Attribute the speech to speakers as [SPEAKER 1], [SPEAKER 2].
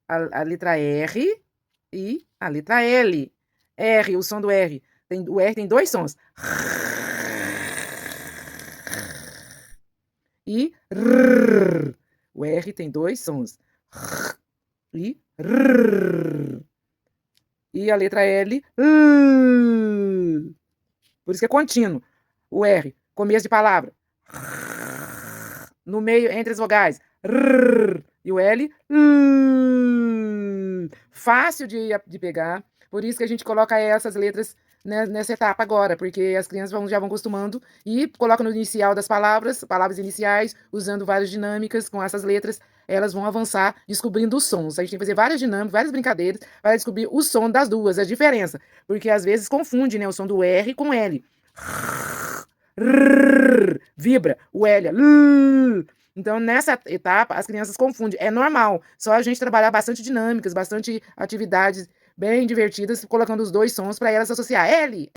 [SPEAKER 1] a letra R e a letra L. R, o som do R. O R tem dois sons. E R. O R tem dois sons. E R. E a letra L. Por isso que é contínuo. O R, começo de palavra. No meio, entre as vogais. E o L. Fácil de pegar. Por isso que a gente coloca essas letras nessa etapa agora, porque as crianças já vão acostumando e colocam no inicial das palavras iniciais, usando várias dinâmicas com essas letras, elas vão avançar descobrindo os sons. A gente tem que fazer várias dinâmicas, várias brincadeiras para descobrir o som das duas, a diferença, porque às vezes confunde, né, o som do R com L. Vibra, o L. Então, nessa etapa, as crianças confundem. É normal. Só a gente trabalhar bastante dinâmicas, bastante atividades bem divertidas, colocando os dois sons para elas associar. L.